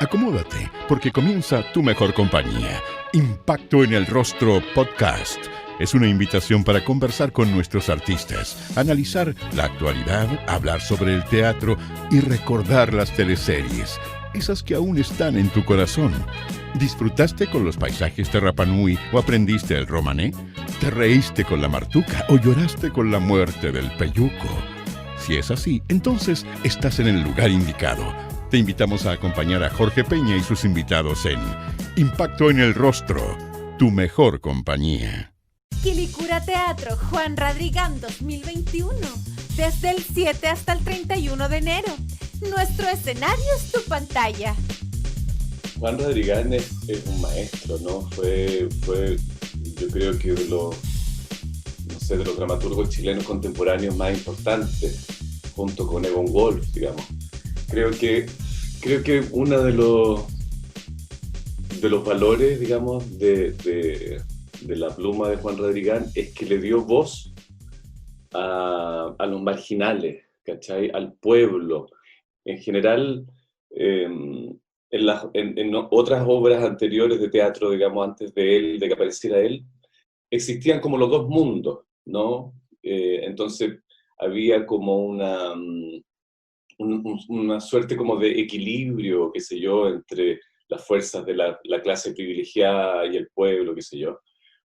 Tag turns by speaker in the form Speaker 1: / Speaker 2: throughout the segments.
Speaker 1: Acomódate, porque comienza Tu Mejor Compañía. Impacto en el Rostro Podcast. Es una invitación para conversar con nuestros artistas, analizar la actualidad, hablar sobre el teatro y recordar las teleseries, esas que aún están en tu corazón. ¿Disfrutaste con los paisajes de Rapa Nui o aprendiste el romané? ¿Te reíste con la martuca o lloraste con la muerte del peyuco? Si es así, entonces estás en el lugar indicado. Te invitamos a acompañar a Jorge Peña y sus invitados en Impacto en el Rostro, Tu Mejor Compañía.
Speaker 2: Quilicura Teatro Juan Radrigán 2021, desde el 7 hasta el 31 de enero. Nuestro escenario es tu pantalla.
Speaker 3: Juan Radrigán es un maestro, ¿no? Fue yo creo que de los dramaturgos chilenos contemporáneos más importantes, junto con Egon Wolf, digamos. Creo que uno de los valores, digamos, de la pluma de Juan Radrigán es que le dio voz a los marginales, ¿cachai? Al pueblo. En general, en otras obras anteriores de teatro, digamos, antes de que apareciera él, existían como los dos mundos, ¿no? Entonces había como una suerte como de equilibrio, qué sé yo, entre las fuerzas de la clase privilegiada y el pueblo, qué sé yo.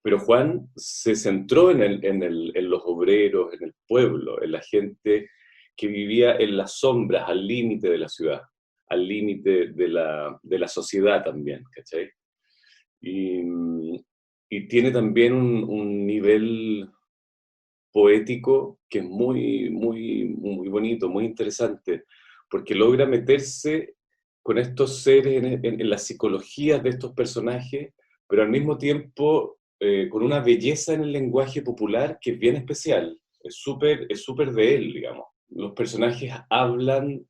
Speaker 3: Pero Juan se centró en los obreros, en el pueblo, en la gente que vivía en las sombras, al límite de la ciudad, al límite de la sociedad también, ¿cachai? Y tiene también un nivel poético que es muy, muy, muy bonito, muy interesante, porque logra meterse con estos seres en las psicologías de estos personajes, pero al mismo tiempo con una belleza en el lenguaje popular que es bien especial, es súper de él, digamos. Los personajes hablan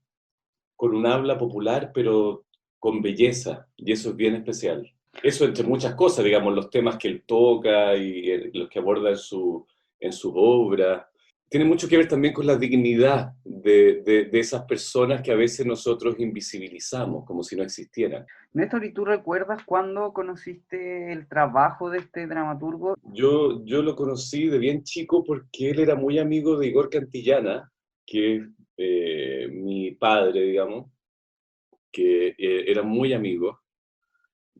Speaker 3: con un habla popular, pero con belleza, y eso es bien especial. Eso entre muchas cosas, digamos, los temas que él toca y los que aborda en sus obras. Tiene mucho que ver también con la dignidad de esas personas que a veces nosotros invisibilizamos, como si no existieran.
Speaker 4: Néstor, ¿y tú recuerdas cuándo conociste el trabajo de este dramaturgo?
Speaker 3: Yo lo conocí de bien chico porque él era muy amigo de Igor Cantillana, que es mi padre, digamos, que era muy amigo.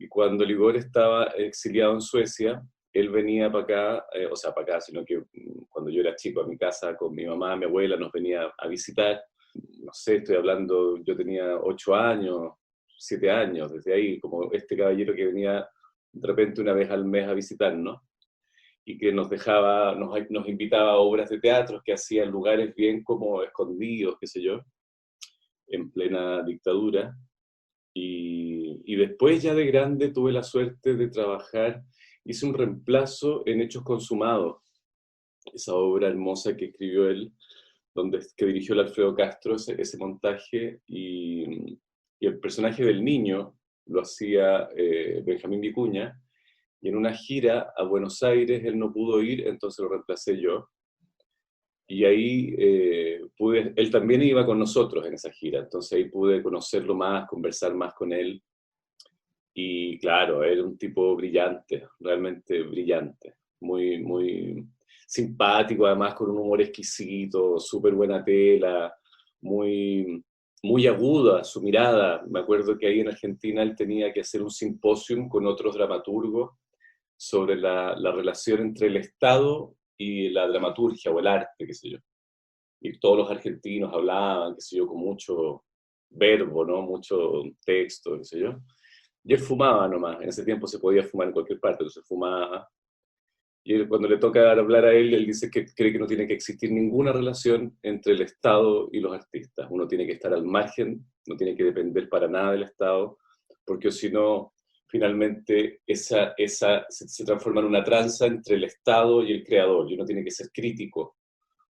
Speaker 3: Y cuando Igor estaba exiliado en Suecia, él venía para acá, o sea, para acá, sino que cuando yo era chico, a mi casa con mi mamá, mi abuela, nos venía a visitar. No sé, estoy hablando, yo tenía 8 años, 7 años, desde ahí, como este caballero que venía de repente una vez al mes a visitarnos y que nos invitaba a obras de teatro que hacía en lugares bien como escondidos, qué sé yo, en plena dictadura. Y después ya de grande tuve la suerte de trabajar, hice un reemplazo en Hechos Consumados, esa obra hermosa que escribió él, que dirigió el Alfredo Castro, ese montaje, y el personaje del niño lo hacía Benjamín Vicuña, y en una gira a Buenos Aires él no pudo ir, entonces lo reemplacé yo. Y ahí él también iba con nosotros en esa gira, entonces ahí pude conocerlo más, conversar más con él. Y claro, era un tipo brillante, realmente brillante, muy, muy simpático, además con un humor exquisito, súper buena tela, muy, muy aguda su mirada. Me acuerdo que ahí en Argentina él tenía que hacer un simposium con otros dramaturgos sobre la relación entre el Estado y la dramaturgia o el arte, qué sé yo. Y todos los argentinos hablaban, qué sé yo, con mucho verbo, ¿no? Mucho texto, qué sé yo. Y él fumaba nomás, en ese tiempo se podía fumar en cualquier parte, entonces fumaba. Y él, cuando le toca hablar a él dice que cree que no tiene que existir ninguna relación entre el Estado y los artistas. Uno tiene que estar al margen, no tiene que depender para nada del Estado, porque si no, finalmente se transforma en una tranza entre el Estado y el creador, y uno tiene que ser crítico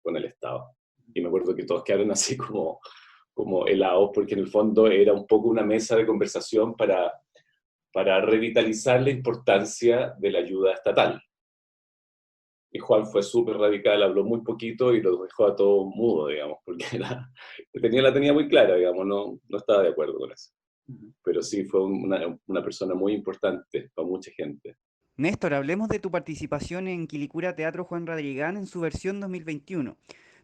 Speaker 3: con el Estado. Y me acuerdo que todos quedaron así como helados, porque en el fondo era un poco una mesa de conversación para revitalizar la importancia de la ayuda estatal. Y Juan fue súper radical, habló muy poquito y los dejó a todos mudos, digamos, porque la tenía muy clara, digamos, no estaba de acuerdo con eso.
Speaker 4: Ujú.
Speaker 3: pero sí fue una persona muy importante para mucha gente.
Speaker 5: Néstor, hablemos de tu participación en Quilicura Teatro Juan Radrigán en su versión 2021.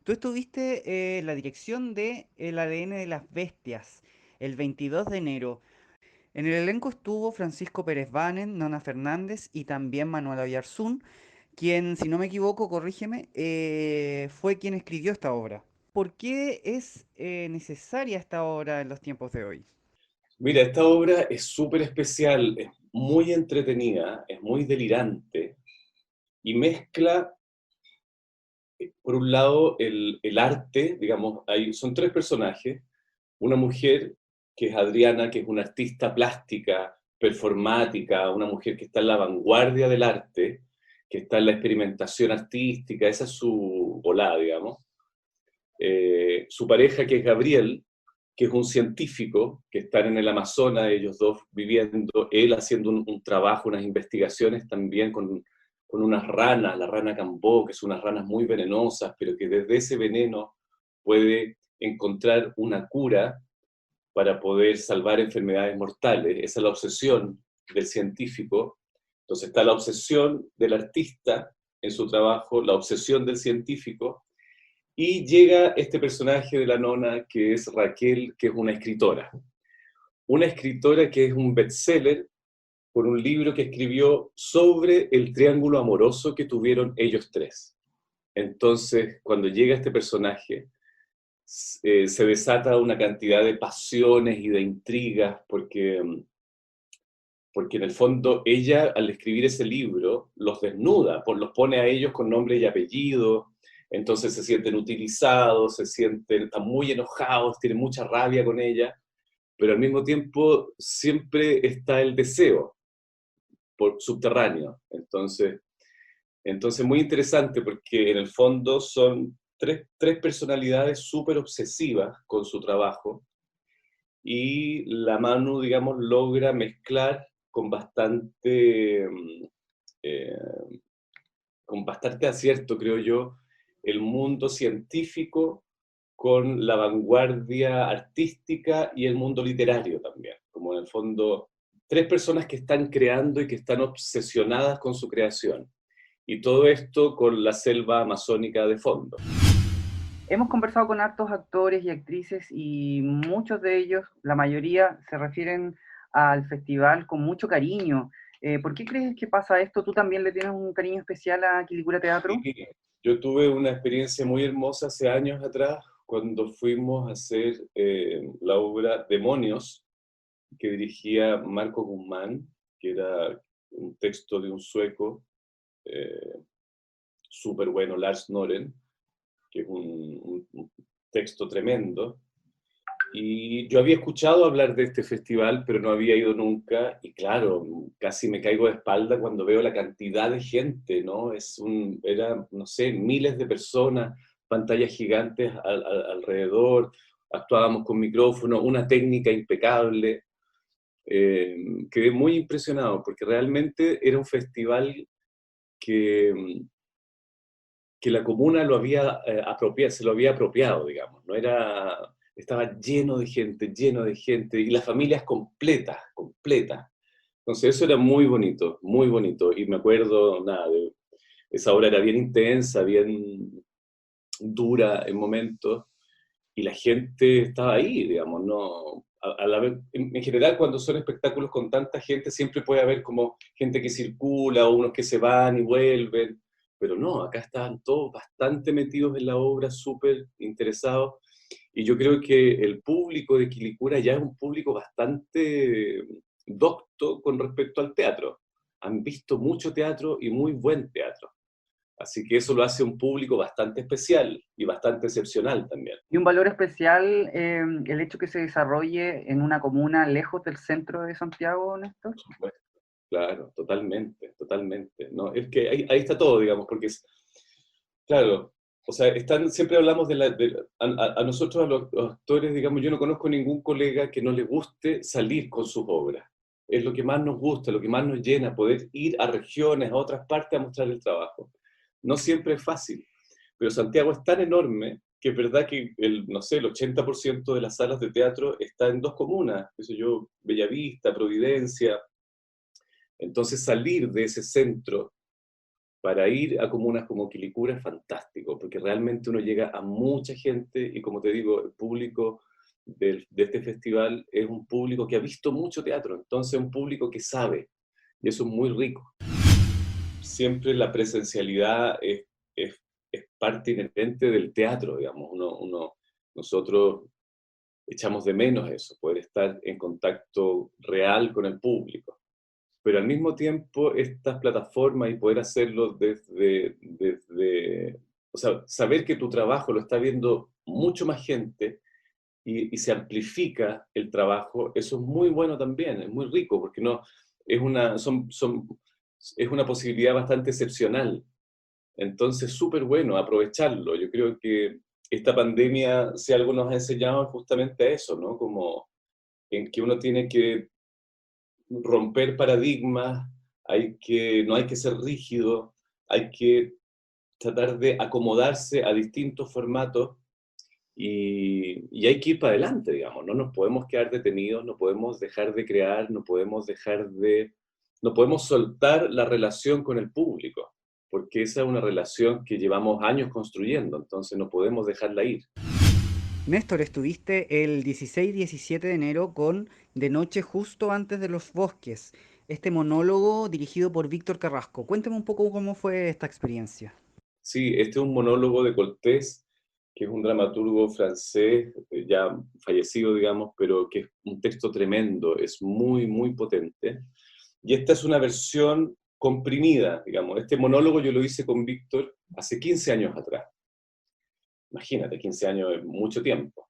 Speaker 5: Tú estuviste en la dirección de El ADN de las Bestias el 22 de enero. En el elenco estuvo Francisco Pérez Banen, Nona Fernández y también Manuel Oyarzún, quien, si no me equivoco, corrígeme, fue quien escribió esta obra. ¿Por qué es necesaria esta obra en los tiempos de hoy?
Speaker 3: Mira, esta obra es súper especial, es muy entretenida, es muy delirante y mezcla, por un lado, el arte, digamos, son tres personajes, una mujer que es Adriana, que es una artista plástica, performática, una mujer que está en la vanguardia del arte, que está en la experimentación artística, esa es su volada, digamos. Su pareja, que es Gabriel, que es un científico, que están en el Amazonas, ellos dos viviendo, él haciendo un trabajo, unas investigaciones también con unas ranas, la rana cambó, que son unas ranas muy venenosas, pero que desde ese veneno puede encontrar una cura para poder salvar enfermedades mortales. Esa es la obsesión del científico. Entonces está la obsesión del artista en su trabajo, la obsesión del científico, y llega este personaje de la nona, que es Raquel, que es una escritora. Una escritora que es un bestseller por un libro que escribió sobre el triángulo amoroso que tuvieron ellos tres. Entonces, cuando llega este personaje, se desata una cantidad de pasiones y de intrigas, porque en el fondo ella, al escribir ese libro, los desnuda, los pone a ellos con nombre y apellido, entonces se sienten utilizados, están muy enojados, tienen mucha rabia con ella, pero al mismo tiempo siempre está el deseo subterráneo. Entonces muy interesante, porque en el fondo son tres personalidades súper obsesivas con su trabajo, y la Manu, digamos, logra mezclar eh, con bastante acierto, creo yo, el mundo científico con la vanguardia artística y el mundo literario también. Como en el fondo, tres personas que están creando y que están obsesionadas con su creación. Y todo esto con la selva amazónica de fondo.
Speaker 4: Hemos conversado con hartos actores y actrices y muchos de ellos, la mayoría, se refieren al festival con mucho cariño. ¿Por qué crees que pasa esto? ¿Tú también le tienes un cariño especial a Quilicura Teatro?
Speaker 3: Sí, yo tuve una experiencia muy hermosa hace años atrás, cuando fuimos a hacer la obra Demonios, que dirigía Marco Guzmán, que era un texto de un sueco súper bueno, Lars Noren, que es un texto tremendo. Y yo había escuchado hablar de este festival, pero no había ido nunca, y claro, casi me caigo de espalda cuando veo la cantidad de gente, ¿no? Era, no sé, miles de personas, pantallas gigantes alrededor, actuábamos con micrófono, una técnica impecable. Quedé muy impresionado, porque realmente era un festival que la comuna lo había se lo había apropiado, digamos, no era... Estaba lleno de gente, y las familias completas, completas. Entonces eso era muy bonito, y me acuerdo, nada, esa obra era bien intensa, bien dura en momentos, y la gente estaba ahí, digamos, no... en general, cuando son espectáculos con tanta gente, siempre puede haber como gente que circula, o unos que se van y vuelven, pero no, acá estaban todos bastante metidos en la obra, súper interesados. Y yo creo que el público de Quilicura ya es un público bastante docto con respecto al teatro. Han visto mucho teatro y muy buen teatro. Así que eso lo hace un público bastante especial y bastante excepcional también.
Speaker 4: Y un valor especial el hecho que se desarrolle en una comuna lejos del centro de Santiago, Néstor.
Speaker 3: Por supuesto. Claro, totalmente, totalmente. ¿No? Es que ahí está todo, digamos, porque claro, o sea, siempre hablamos a nosotros, a los actores, digamos, yo no conozco ningún colega que no le guste salir con sus obras. Es lo que más nos gusta, lo que más nos llena, poder ir a regiones, a otras partes a mostrar el trabajo. No siempre es fácil, pero Santiago es tan enorme que es verdad que no sé, el 80% de las salas de teatro está en 2 comunas, qué sé yo, Bellavista, Providencia. Entonces salir de ese centro para ir a comunas como Quilicura es fantástico, porque realmente uno llega a mucha gente y, como te digo, el público de este festival es un público que ha visto mucho teatro, entonces un público que sabe, y eso es muy rico. Siempre la presencialidad es parte inherente del teatro, digamos. Nosotros echamos de menos eso, poder estar en contacto real con el público. Pero al mismo tiempo, estas plataformas y poder hacerlo o sea, saber que tu trabajo lo está viendo mucho más gente y se amplifica el trabajo, eso es muy bueno también, es muy rico, porque no, es una posibilidad bastante excepcional. Entonces, súper bueno aprovecharlo. Yo creo que esta pandemia, si algo nos ha enseñado, es justamente a eso, ¿no? Como en que uno tiene que romper paradigmas, no hay que ser rígido, hay que tratar de acomodarse a distintos formatos y hay que ir para adelante, digamos. No nos podemos quedar detenidos, no podemos dejar de crear, no podemos soltar la relación con el público, porque esa es una relación que llevamos años construyendo, entonces no podemos dejarla ir.
Speaker 5: Néstor, estuviste el 16 y 17 de enero con De noche justo antes de los bosques, este monólogo dirigido por Víctor Carrasco. Cuéntame un poco cómo fue esta experiencia.
Speaker 3: Sí, este es un monólogo de Coltés, que es un dramaturgo francés, ya fallecido, digamos, pero que es un texto tremendo, es muy, muy potente. Y esta es una versión comprimida, digamos. Este monólogo yo lo hice con Víctor hace 15 años atrás. Imagínate, 15 años es mucho tiempo.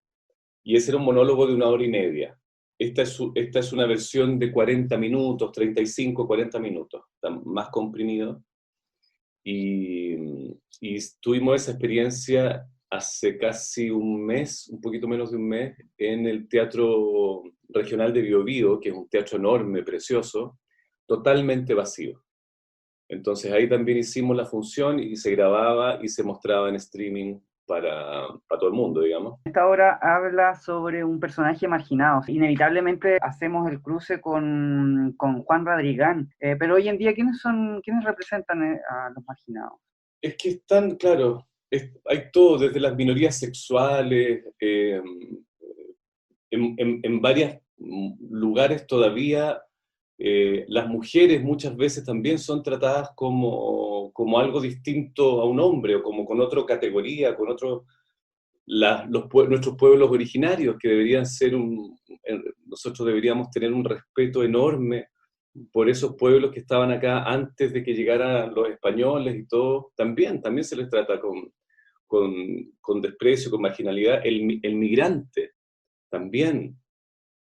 Speaker 3: Y ese era un monólogo de 1 hora y media. Esta es una versión de 40 minutos, 35, 40 minutos, está más comprimido. Y tuvimos esa experiencia hace casi un mes, un poquito menos de un mes, en el Teatro Regional de Biobío, que es un teatro enorme, precioso, totalmente vacío. Entonces ahí también hicimos la función y se grababa y se mostraba en streaming para todo el mundo, digamos.
Speaker 4: Esta obra habla sobre un personaje marginado. Inevitablemente hacemos el cruce con Juan Radrigán, pero hoy en día, ¿quiénes representan a los marginados?
Speaker 3: Es que están, claro, hay todo, desde las minorías sexuales, en varios lugares todavía las mujeres muchas veces también son tratadas como algo distinto a un hombre, o como con otra categoría, con otro, nuestros pueblos originarios, que deberían ser nosotros deberíamos tener un respeto enorme por esos pueblos que estaban acá antes de que llegaran los españoles y todo, también se les trata con desprecio, con marginalidad. El migrante también,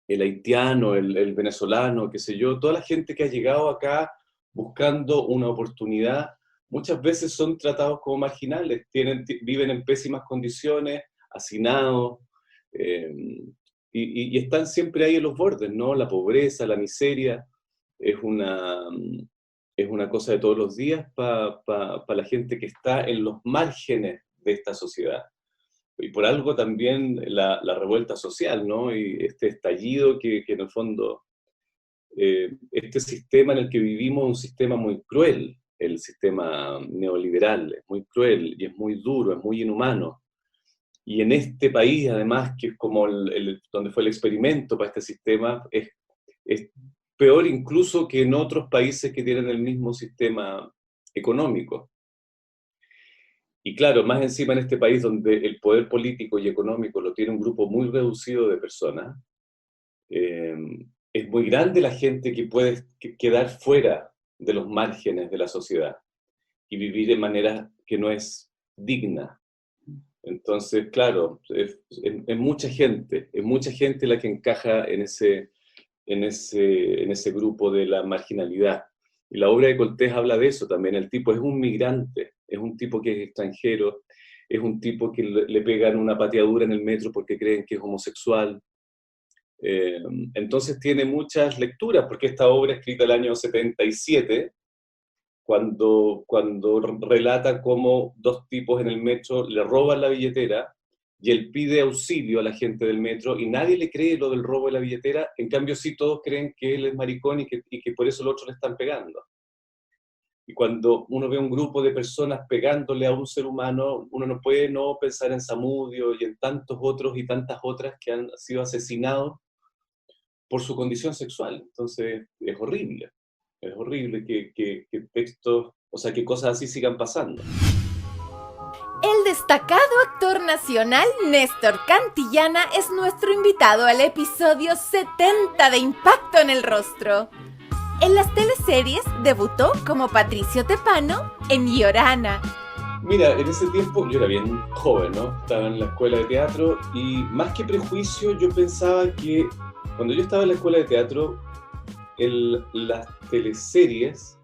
Speaker 3: el haitiano, el venezolano, qué sé yo, toda la gente que ha llegado acá buscando una oportunidad, muchas veces son tratados como marginales, viven en pésimas condiciones, hacinados, y están siempre ahí en los bordes, ¿no? La pobreza, la miseria, es una cosa de todos los días para la gente que está en los márgenes de esta sociedad. Y por algo también la revuelta social, ¿no? Y este estallido que en el fondo, este sistema en el que vivimos es un sistema muy cruel, el sistema neoliberal, es muy cruel y es muy duro, es muy inhumano. Y en este país, además, que es como donde fue el experimento para este sistema, es peor incluso que en otros países que tienen el mismo sistema económico. Y claro, más encima en este país donde el poder político y económico lo tiene un grupo muy reducido de personas, es muy grande la gente que puede quedar fuera de los márgenes de la sociedad y vivir de manera que no es digna. Entonces, claro, es mucha gente la que encaja en ese grupo de la marginalidad. Y la obra de Coltés habla de eso también. El tipo es un migrante, es un tipo que es extranjero, es un tipo que le pegan una pateadura en el metro porque creen que es homosexual. Entonces tiene muchas lecturas, porque esta obra, escrita el año 77, cuando relata cómo 2 tipos en el metro le roban la billetera y él pide auxilio a la gente del metro y nadie le cree lo del robo de la billetera. En cambio sí todos creen que él es maricón y que por eso los otros le están pegando. Y cuando uno ve un grupo de personas pegándole a un ser humano, uno no puede no pensar en Zamudio y en tantos otros y tantas otras que han sido asesinados por su condición sexual. Entonces es horrible que textos, o sea, que cosas así sigan pasando.
Speaker 2: El destacado actor nacional Néstor Cantillana es nuestro invitado al episodio 70 de Impacto en el Rostro. En las teleseries debutó como Patricio Tepano en Llorana.
Speaker 3: Mira, en ese tiempo yo era bien joven, ¿no? Estaba en la escuela de teatro y más que prejuicio yo pensaba que cuando yo estaba en la escuela de teatro, las teleseries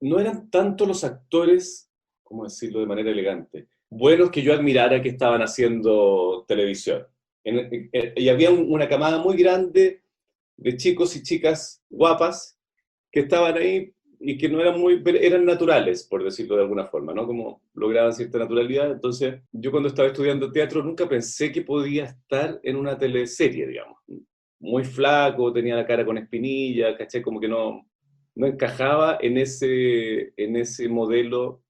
Speaker 3: no eran tanto los actores, ¿cómo decirlo de manera elegante?, buenos que yo admirara que estaban haciendo televisión. Y había una camada muy grande de chicos y chicas guapas que estaban ahí y que no eran naturales, por decirlo de alguna forma, ¿no? Como lograban cierta naturalidad. Entonces, yo cuando estaba estudiando teatro nunca pensé que podía estar en una teleserie, digamos. Muy flaco, tenía la cara con espinilla, ¿cachai? Como que no encajaba en ese modelo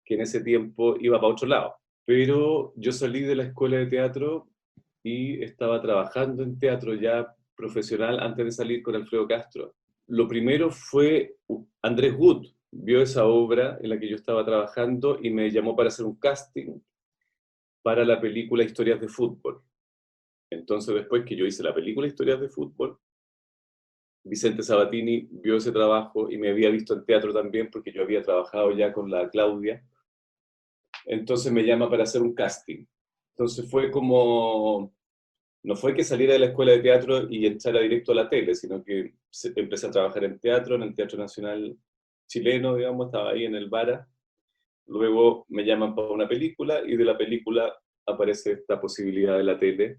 Speaker 3: que en ese tiempo iba para otro lado. Pero yo salí de la escuela de teatro y estaba trabajando en teatro ya profesional antes de salir con Alfredo Castro. Lo primero fue Andrés Wood, vio esa obra en la que yo estaba trabajando y me llamó para hacer un casting para la película Historias de Fútbol. Entonces, después que yo hice la película Historias de Fútbol, Vicente Sabatini vio ese trabajo y me había visto en teatro también porque yo había trabajado ya con la Claudia. Entonces me llama para hacer un casting. Entonces fue como... No fue que saliera de la escuela de teatro y entrara directo a la tele, sino que empecé a trabajar en el Teatro Nacional chileno, digamos, estaba ahí en el Vara. Luego me llaman para una película y de la película aparece esta posibilidad de la tele,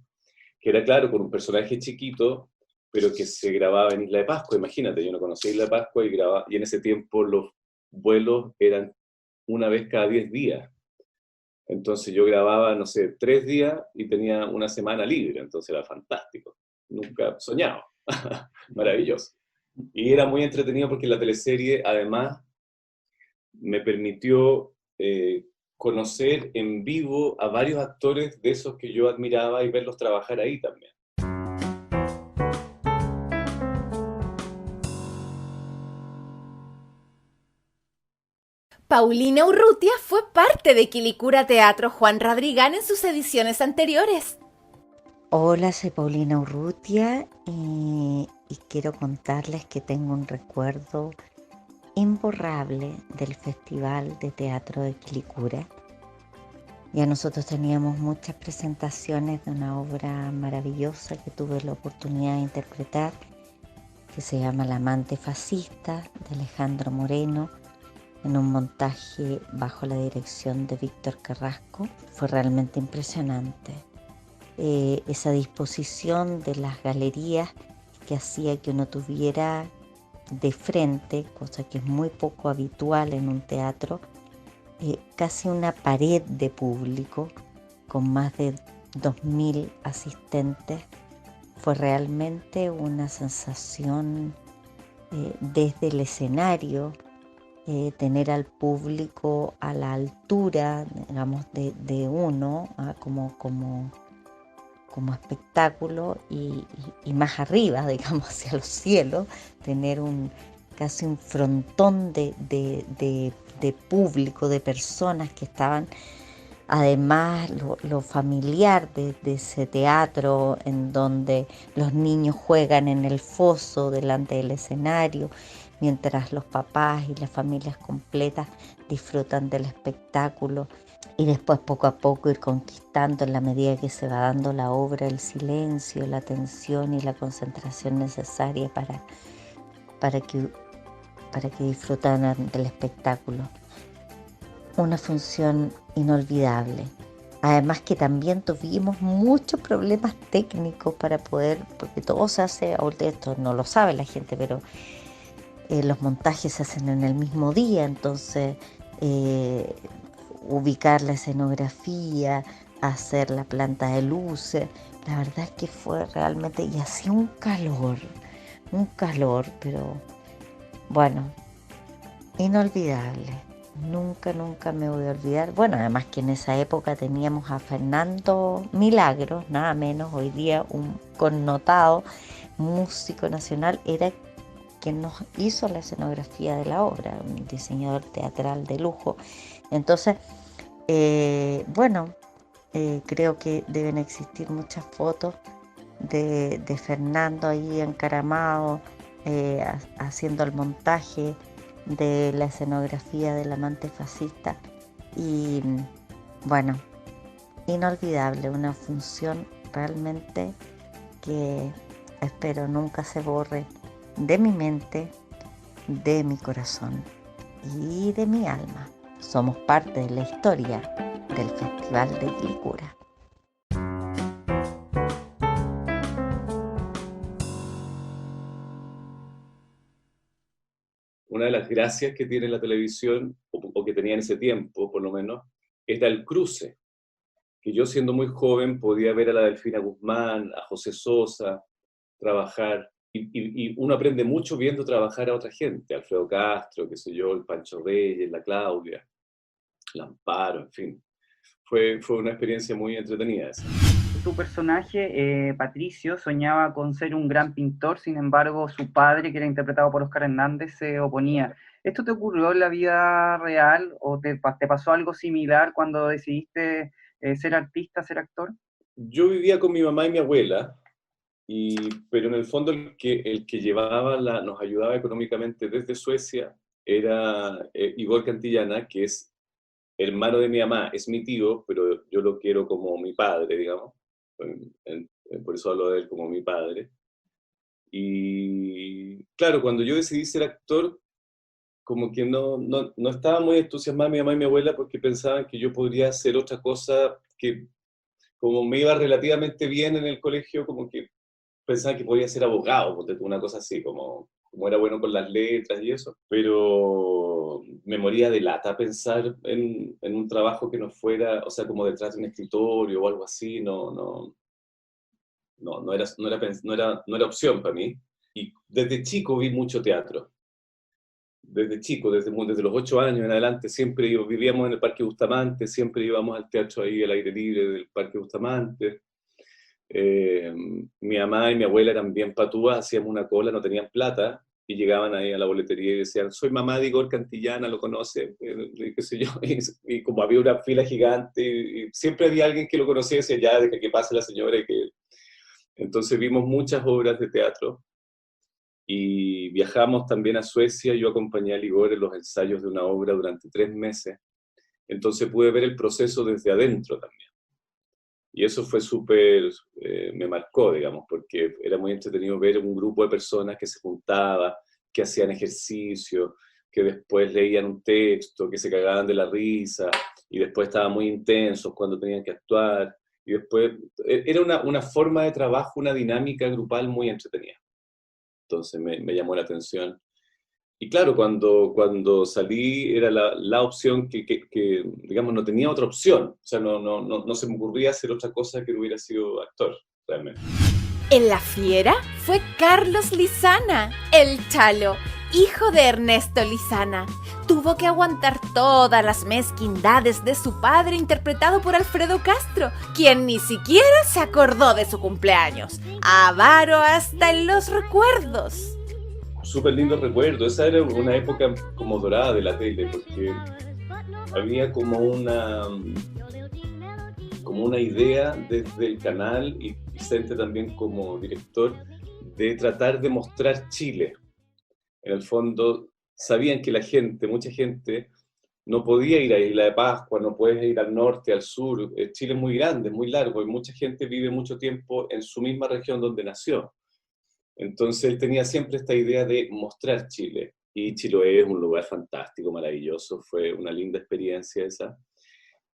Speaker 3: que era, claro, con un personaje chiquito, pero que se grababa en Isla de Pascua. Imagínate, yo no conocía Isla de Pascua y en ese tiempo los vuelos eran una vez cada 10 días. Entonces yo grababa, no sé, 3 días y tenía una semana libre, entonces era fantástico. Nunca soñado. Maravilloso. Y era muy entretenido porque la teleserie, además, me permitió conocer en vivo a varios actores de esos que yo admiraba y verlos trabajar ahí también.
Speaker 2: Paulina Urrutia fue parte de Quilicura Teatro Juan Radrigán en sus ediciones anteriores.
Speaker 6: Hola, soy Paulina Urrutia y quiero contarles que tengo un recuerdo imborrable del Festival de Teatro de Quilicura. Ya nosotros teníamos muchas presentaciones de una obra maravillosa que tuve la oportunidad de interpretar, que se llama La amante fascista, de Alejandro Moreno, en un montaje bajo la dirección de Víctor Carrasco. Fue realmente impresionante. Esa disposición de las galerías que hacía que uno tuviera de frente, cosa que es muy poco habitual en un teatro, casi una pared de público con más de 2.000 asistentes. Fue realmente una sensación desde el escenario, tener al público a la altura, digamos, de uno, como espectáculo y más arriba, digamos, hacia los cielos, tener casi un frontón de público, de personas que estaban, además lo familiar de ese teatro en donde los niños juegan en el foso delante del escenario, mientras los papás y las familias completas disfrutan del espectáculo, y después poco a poco ir conquistando, en la medida que se va dando la obra, el silencio, la atención y la concentración necesaria para que disfrutaran del espectáculo. Una función inolvidable. Además que también tuvimos muchos problemas técnicos para poder, porque todo se hace, esto no lo sabe la gente, pero los montajes se hacen en el mismo día, entonces ubicar la escenografía, hacer la planta de luces. La verdad es que fue realmente, y hacía un calor, pero bueno, inolvidable. Nunca me voy a olvidar. Bueno, además que en esa época teníamos a Fernando Milagros, nada menos, hoy día un connotado músico nacional, era quien nos hizo la escenografía de la obra, un diseñador teatral de lujo. Entonces, creo que deben existir muchas fotos de Fernando ahí encaramado, haciendo el montaje de la escenografía del amante fascista. Y bueno, inolvidable, una función realmente que espero nunca se borre de mi mente, de mi corazón y de mi alma. Somos parte de la historia del Festival de Quilicura.
Speaker 3: Una de las gracias que tiene la televisión, o que tenía en ese tiempo por lo menos, era el cruce. Que yo siendo muy joven podía ver a la Delfina Guzmán, a José Sosa, trabajar. Y uno aprende mucho viendo trabajar a otra gente, Alfredo Castro, qué sé yo, el Pancho Reyes, la Claudia, el Amparo, en fin. Fue una experiencia muy entretenida esa.
Speaker 4: Tu personaje, Patricio, soñaba con ser un gran pintor, sin embargo, su padre, que era interpretado por Oscar Hernández, se oponía. ¿Esto te ocurrió en la vida real o te pasó algo similar cuando decidiste ser artista, ser actor?
Speaker 3: Yo vivía con mi mamá y mi abuela, pero en el fondo el que nos ayudaba económicamente desde Suecia era Igor Cantillana, que es hermano de mi mamá, es mi tío, pero yo lo quiero como mi padre, digamos. Por eso hablo de él como mi padre. Y claro, cuando yo decidí ser actor, como que no estaba muy entusiasmada mi mamá y mi abuela porque pensaban que yo podría hacer otra cosa que, como me iba relativamente bien en el colegio, como que pensaban que podía ser abogado, ponte tú, una cosa así, como era bueno con las letras y eso. Pero me moría de lata pensar en un trabajo que no fuera, o sea, como detrás de un escritorio o algo así, no era opción para mí. Y desde chico vi mucho teatro. Desde chico, desde los 8 años en adelante, vivíamos en el Parque Bustamante, siempre íbamos al teatro ahí al aire libre del Parque Bustamante. Mi mamá y mi abuela eran bien patúas, hacíamos una cola, no tenían plata, y llegaban ahí a la boletería y decían, soy mamá de Igor Cantillana, ¿lo conoce? Qué sé yo, y como había una fila gigante, y siempre había alguien que lo conocía y decía, ya, deja que pase la señora. Entonces vimos muchas obras de teatro, y viajamos también a Suecia. Yo acompañé a Igor en los ensayos de una obra durante 3 meses, entonces pude ver el proceso desde adentro también. Y eso fue súper, me marcó, digamos, porque era muy entretenido ver un grupo de personas que se juntaba, que hacían ejercicio, que después leían un texto, que se cagaban de la risa, y después estaban muy intensos cuando tenían que actuar, y después era una forma de trabajo, una dinámica grupal muy entretenida. Entonces me llamó la atención. Y claro, cuando salí era la opción que, digamos, no tenía otra opción. O sea, no se me ocurría hacer otra cosa que no hubiera sido actor, realmente.
Speaker 2: En La Fiera fue Carlos Lizana, el Chalo, hijo de Ernesto Lizana. Tuvo que aguantar todas las mezquindades de su padre, interpretado por Alfredo Castro, quien ni siquiera se acordó de su cumpleaños. Avaro hasta en los recuerdos.
Speaker 3: Súper lindo recuerdo. Esa era una época como dorada de la tele, porque había como una idea desde el canal, y Vicente también como director, de tratar de mostrar Chile. En el fondo, sabían que mucha gente, no podía ir a Isla de Pascua, no puedes ir al norte, al sur. Chile es muy grande, es muy largo, y mucha gente vive mucho tiempo en su misma región donde nació. Entonces él tenía siempre esta idea de mostrar Chile. Y Chiloé es un lugar fantástico, maravilloso, fue una linda experiencia esa.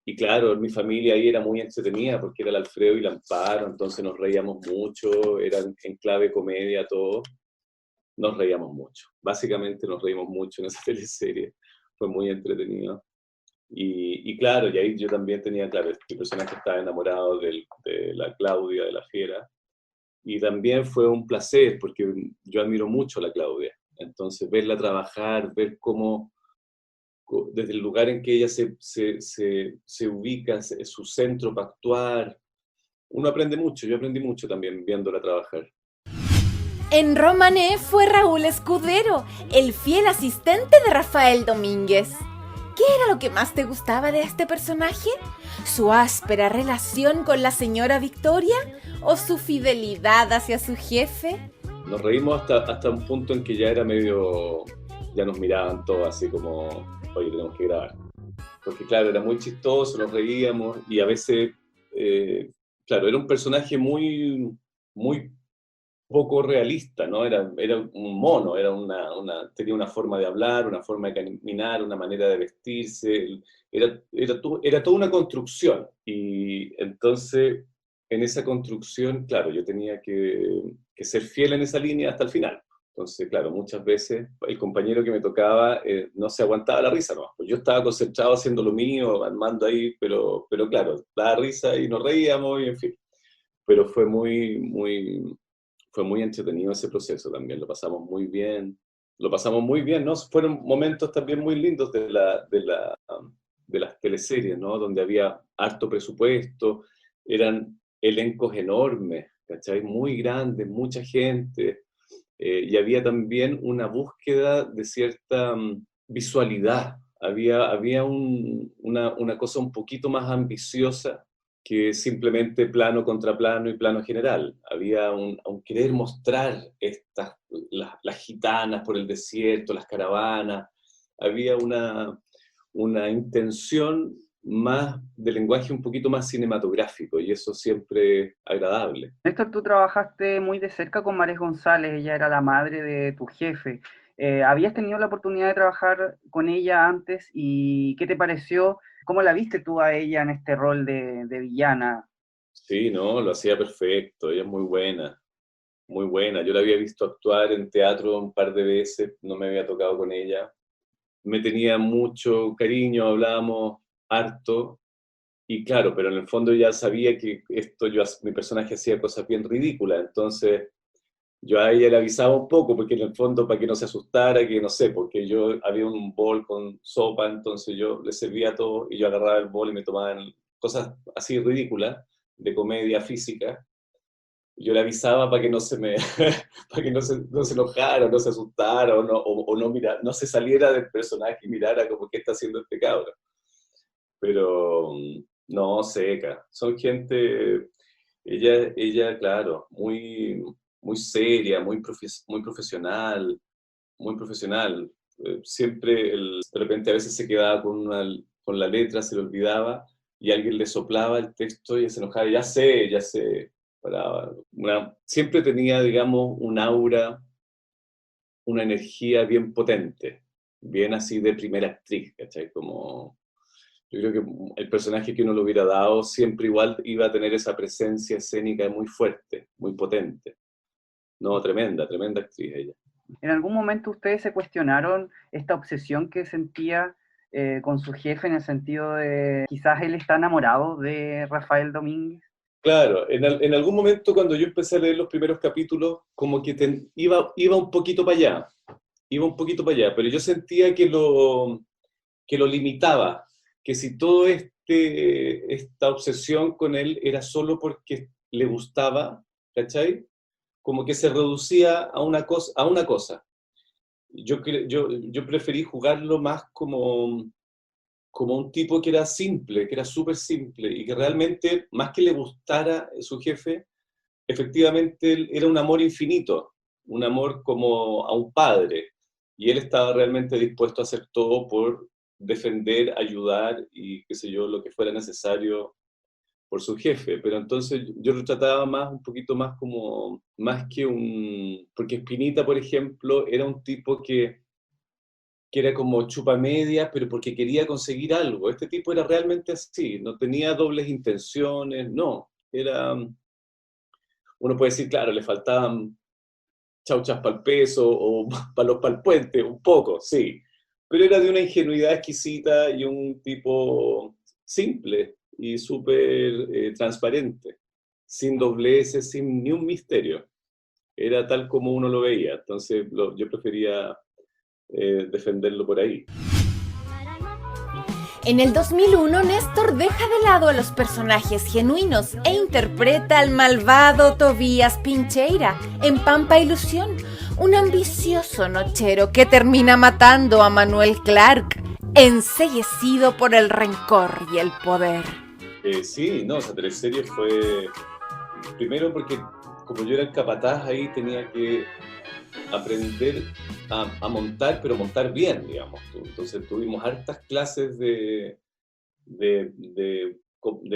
Speaker 3: Y claro, mi familia ahí era muy entretenida porque era el Alfredo y el Amparo, entonces nos reíamos mucho, eran en clave comedia todo. Nos reíamos mucho. Básicamente nos reímos mucho en esa teleserie. Fue muy entretenido. Y claro, y ahí yo también tenía, claro, este personaje estaba enamorado de la Claudia, de la Fiera, y también fue un placer, porque yo admiro mucho a la Claudia. Entonces, verla trabajar, ver cómo, desde el lugar en que ella se ubica, su centro para actuar, uno aprende mucho, yo aprendí mucho también viéndola trabajar.
Speaker 2: En Romané fue Raúl Escudero, el fiel asistente de Rafael Domínguez. ¿Qué era lo que más te gustaba de este personaje? ¿Su áspera relación con la señora Victoria o su fidelidad hacia su jefe?
Speaker 3: Nos reímos hasta un punto en que ya era medio, ya nos miraban todos así como, oye, tenemos que grabar. Porque claro, era muy chistoso, nos reíamos y a veces, claro, era un personaje muy, muy poco realista, ¿no? Era un mono, tenía una forma de hablar, una forma de caminar, una manera de vestirse, era toda una construcción. Y entonces, en esa construcción, claro, yo tenía que ser fiel en esa línea hasta el final. Entonces, claro, muchas veces el compañero que me tocaba no se aguantaba la risa, ¿no? Pues yo estaba concentrado haciendo lo mío, armando ahí, pero claro, daba risa y nos reíamos y en fin. Pero fue muy entretenido ese proceso también, lo pasamos muy bien. Lo pasamos muy bien, ¿no? Fueron momentos también muy lindos de las teleseries, ¿no? Donde había harto presupuesto, eran elencos enormes, ¿cachai? Muy grandes, mucha gente, y había también una búsqueda de cierta visualidad. Había una cosa un poquito más ambiciosa que simplemente plano contra plano y plano general. Había un querer mostrar las gitanas por el desierto, las caravanas. Había una intención más de lenguaje un poquito más cinematográfico y eso siempre agradable.
Speaker 4: Néstor, tú trabajaste muy de cerca con Mares González, ella era la madre de tu jefe. ¿Habías tenido la oportunidad de trabajar con ella antes y qué te pareció? ¿Cómo la viste tú a ella en este rol de villana?
Speaker 3: Sí, no, lo hacía perfecto, ella es muy buena, muy buena. Yo la había visto actuar en teatro un par de veces, no me había tocado con ella. Me tenía mucho cariño, hablábamos harto, y claro, pero en el fondo ya sabía que mi personaje hacía cosas bien ridículas, entonces yo a ella le avisaba un poco, porque en el fondo para que no se asustara, que no sé, porque yo había un bol con sopa, entonces yo le servía todo y yo agarraba el bol y me tomaban cosas así ridículas, de comedia física. Yo le avisaba para que no se me, para que no se enojara, no se asustara, o no mira, no se saliera del personaje y mirara como qué está haciendo este cabro. Pero no, seca. Son gente, claro, muy seria, muy profesional, muy profesional. Siempre, de repente a veces se quedaba con la letra, se le olvidaba, y alguien le soplaba el texto y se enojaba, ya sé. Siempre tenía, digamos, un aura, una energía bien potente, bien así de primera actriz, ¿cachai? Como, yo creo que el personaje que uno le hubiera dado siempre igual iba a tener esa presencia escénica muy fuerte, muy potente. No, tremenda, tremenda actriz ella.
Speaker 4: ¿En algún momento ustedes se cuestionaron esta obsesión que sentía con su jefe en el sentido de quizás él está enamorado de Rafael Domínguez?
Speaker 3: Claro, en algún momento cuando yo empecé a leer los primeros capítulos, como que iba un poquito para allá, pero yo sentía que lo limitaba, que si todo esta obsesión con él era solo porque le gustaba, ¿cachai? Como que se reducía a una cosa. Yo preferí jugarlo más como un tipo que era simple, que era súper simple, y que realmente, más que le gustara su jefe, efectivamente él era un amor infinito, un amor como a un padre, y él estaba realmente dispuesto a hacer todo por defender, ayudar y qué sé yo, lo que fuera necesario por su jefe, pero entonces yo lo trataba un poquito más como, más que porque Spinetta, por ejemplo, era un tipo que era como chupamedia, pero porque quería conseguir algo. Este tipo era realmente así, no tenía dobles intenciones, no, uno puede decir, claro, le faltaban chauchas para el peso o palos para el puente, un poco, sí, pero era de una ingenuidad exquisita y un tipo simple y súper transparente, sin dobleces, sin ni un misterio. Era tal como uno lo veía, entonces yo prefería defenderlo por ahí.
Speaker 2: En el 2001, Néstor deja de lado a los personajes genuinos e interpreta al malvado Tobías Pincheira en Pampa Ilusión, un ambicioso nochero que termina matando a Manuel Clark, enceguecido por el rencor y el poder.
Speaker 3: Sí, no, esa teleserie fue, primero porque como yo era el capataz ahí tenía que aprender a montar, pero montar bien, digamos. Entonces tuvimos hartas clases de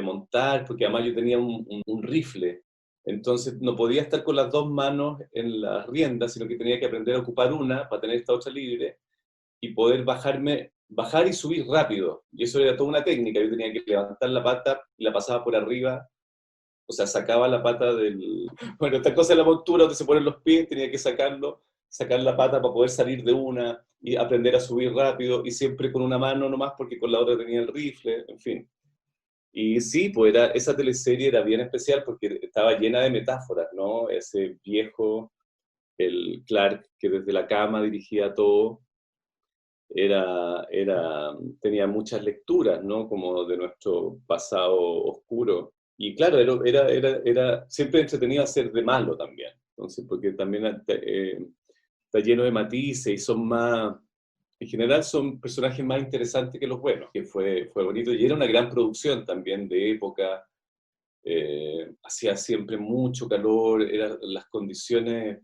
Speaker 3: montar, porque además yo tenía un rifle, entonces no podía estar con las dos manos en las riendas, sino que tenía que aprender a ocupar una para tener esta otra libre y poder bajar y subir rápido. Y eso era toda una técnica, yo tenía que levantar la pata y la pasaba por arriba, o sea, sacaba la pata del... Bueno, esta cosa de la montura donde se ponen los pies, tenía que sacar la pata para poder salir de una y aprender a subir rápido y siempre con una mano nomás porque con la otra tenía el rifle, en fin. Y sí, pues esa teleserie era bien especial porque estaba llena de metáforas, ¿no? Ese viejo, el Clark, que desde la cama dirigía todo, tenía muchas lecturas, ¿no? Como de nuestro pasado oscuro. Y claro, era siempre entretenido hacer de malo también. Entonces, porque también está lleno de matices y son más, en general son personajes más interesantes que los buenos, que fue bonito. Y era una gran producción también de época, hacía siempre mucho calor, eran las condiciones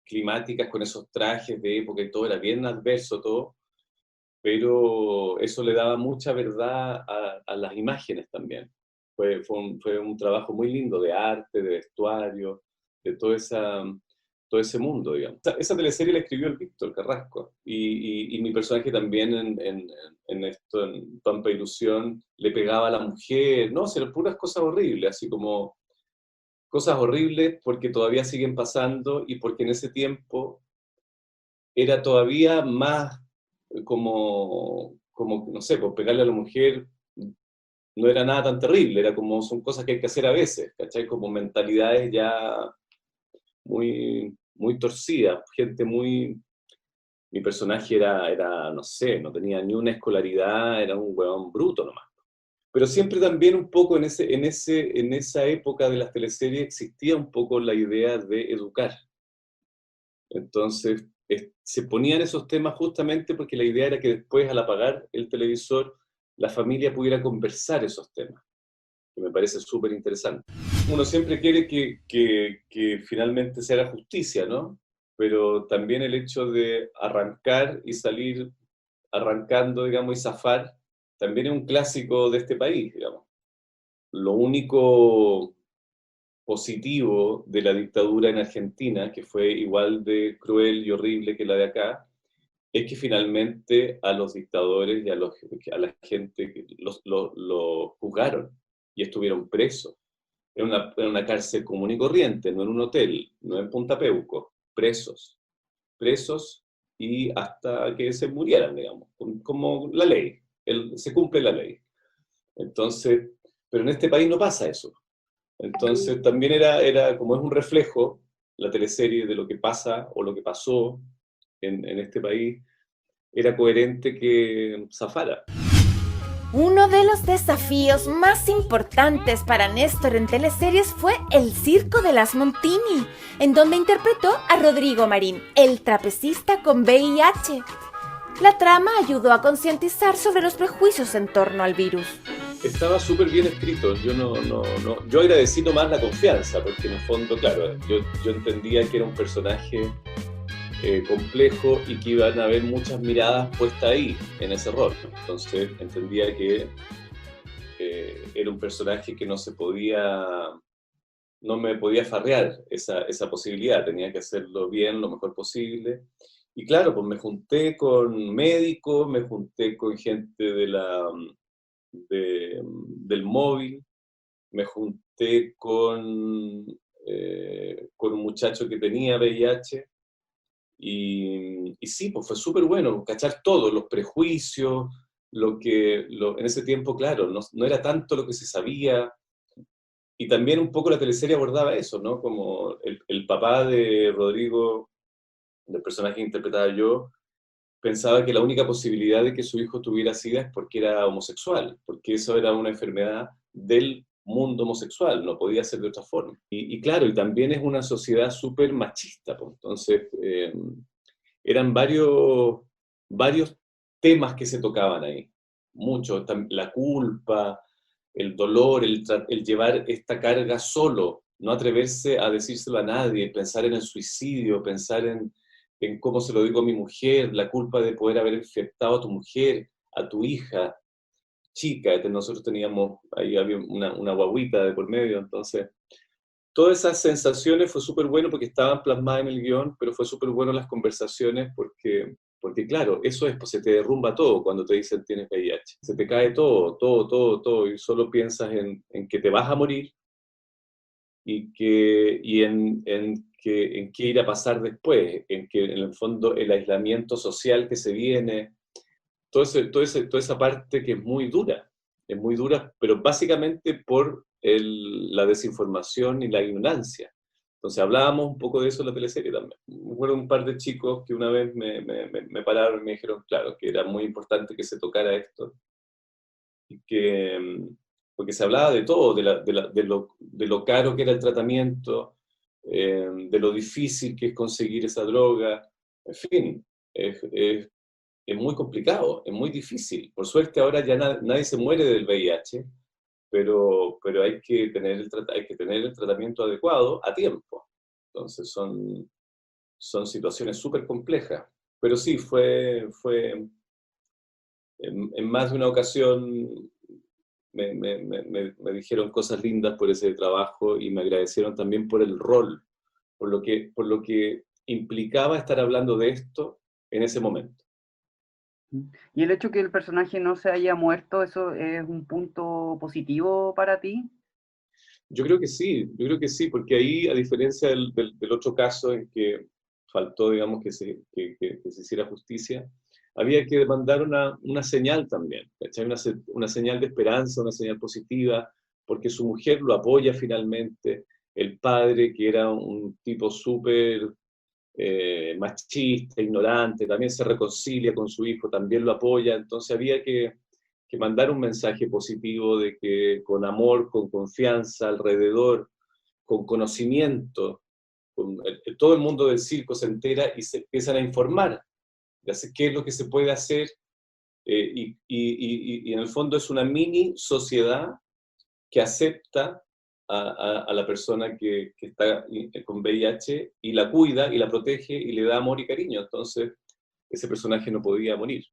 Speaker 3: climáticas con esos trajes de época y todo, era bien adverso todo, pero eso le daba mucha verdad a las imágenes también. Fue un trabajo muy lindo de arte, de vestuario, de todo ese mundo, digamos. Esa teleserie la escribió el Víctor Carrasco y mi personaje también en esto, en Pampa Ilusión, le pegaba a la mujer, no, eran puras cosas horribles, así como cosas horribles porque todavía siguen pasando y porque en ese tiempo era todavía más como no sé, pues pegarle a la mujer no era nada tan terrible, era como son cosas que hay que hacer a veces, ¿cachai? Como mentalidades ya muy torcidas, gente muy... Mi personaje no sé, no tenía ni una escolaridad, era un huevón bruto nomás. Pero siempre también un poco en esa época de las teleseries existía un poco la idea de educar. Entonces, se ponían esos temas justamente porque la idea era que después, al apagar el televisor, la familia pudiera conversar esos temas, que me parece súper interesante. Uno siempre quiere que finalmente se haga justicia, ¿no? Pero también el hecho de arrancar y salir arrancando, digamos, y zafar, también es un clásico de este país, digamos. Lo único positivo de la dictadura en Argentina, que fue igual de cruel y horrible que la de acá, es que finalmente a los dictadores y a la gente los juzgaron y estuvieron presos. Era una cárcel común y corriente, no en un hotel, no en Punta Peuco, presos y hasta que se murieran, digamos, como la ley, se cumple la ley. Entonces, pero en este país no pasa eso. Entonces también era como es un reflejo, la teleserie, de lo que pasa o lo que pasó en este país, era coherente que zafara.
Speaker 2: Uno de los desafíos más importantes para Néstor en teleseries fue El Circo de las Montini, en donde interpretó a Rodrigo Marín, el trapecista con VIH. La trama ayudó a concientizar sobre los prejuicios en torno al virus.
Speaker 3: Estaba súper bien escrito, yo agradecí nomás la confianza, porque en el fondo, claro, yo entendía que era un personaje complejo y que iban a haber muchas miradas puestas ahí, en ese rol. Entonces entendía que era un personaje que no me podía farrear esa posibilidad, tenía que hacerlo bien, lo mejor posible. Y claro, pues me junté con médicos, me junté con gente del móvil, me junté con un muchacho que tenía VIH, Y sí, pues fue súper bueno, cachar todo, los prejuicios, en ese tiempo, claro, no era tanto lo que se sabía, y también un poco la teleserie abordaba eso, ¿no? Como el papá de Rodrigo, del personaje que interpretaba yo, pensaba que la única posibilidad de que su hijo tuviera SIDA es porque era homosexual, porque eso era una enfermedad del mundo homosexual, no podía ser de otra forma. Y claro, y también es una sociedad súper machista, pues. Entonces eran varios temas que se tocaban ahí, mucho, la culpa, el dolor, el llevar esta carga solo, no atreverse a decírselo a nadie, pensar en el suicidio, pensar en cómo se lo digo a mi mujer, la culpa de poder haber infectado a tu mujer, a tu hija, chica, nosotros teníamos, ahí había una guaguita de por medio, entonces, todas esas sensaciones fue súper bueno porque estaban plasmadas en el guión, pero fue súper bueno las conversaciones porque claro, eso es, pues se te derrumba todo cuando te dicen tienes VIH, se te cae todo, y solo piensas en que te vas a morir y en qué ir a pasar después, en que en el fondo el aislamiento social que se viene, toda esa parte que es muy dura, pero básicamente por la desinformación y la ignorancia. Entonces hablábamos un poco de eso en la teleserie también. Fueron un par de chicos que una vez me pararon y me dijeron, claro, que era muy importante que se tocara esto, y porque se hablaba de todo, de lo caro que era el tratamiento, de lo difícil que es conseguir esa droga, en fin, es muy complicado, es muy difícil. Por suerte ahora ya nadie se muere del VIH, pero hay que tener el tratamiento adecuado a tiempo. Entonces son situaciones súper complejas. Pero sí, en más de una ocasión me dijeron cosas lindas por ese trabajo y me agradecieron también por el rol, por lo que implicaba estar hablando de esto en ese momento.
Speaker 4: ¿Y el hecho que el personaje no se haya muerto, eso es un punto positivo para ti?
Speaker 3: Yo creo que sí, porque ahí, a diferencia del otro caso en que faltó, digamos, que se hiciera justicia, había que mandar una señal también, ¿cachai? Una señal de esperanza, una señal positiva, porque su mujer lo apoya finalmente, el padre, que era un tipo súper machista, ignorante, también se reconcilia con su hijo, también lo apoya, entonces había que mandar un mensaje positivo de que con amor, con confianza alrededor, con conocimiento, todo el mundo del circo se entera y se empiezan a informar de qué es lo que se puede hacer, y en el fondo es una mini sociedad que acepta a la persona que está con VIH y la cuida y la protege y le da amor y cariño. Entonces, ese personaje no podía morir.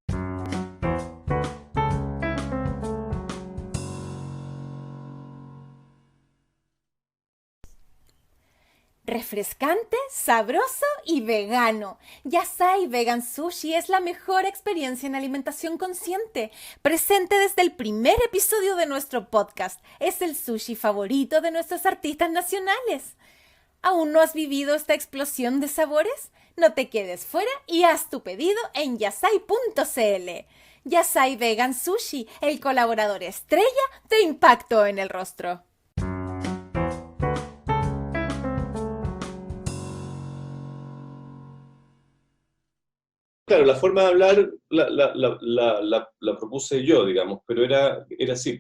Speaker 2: Refrescante, sabroso y vegano. Yasai Vegan Sushi es la mejor experiencia en alimentación consciente. Presente desde el primer episodio de nuestro podcast. Es el sushi favorito de nuestros artistas nacionales. ¿Aún no has vivido esta explosión de sabores? No te quedes fuera y haz tu pedido en yasai.cl. Yasai Vegan Sushi, el colaborador estrella de Impacto en el Rostro.
Speaker 3: Claro, la forma de hablar la propuse yo, digamos, pero era así,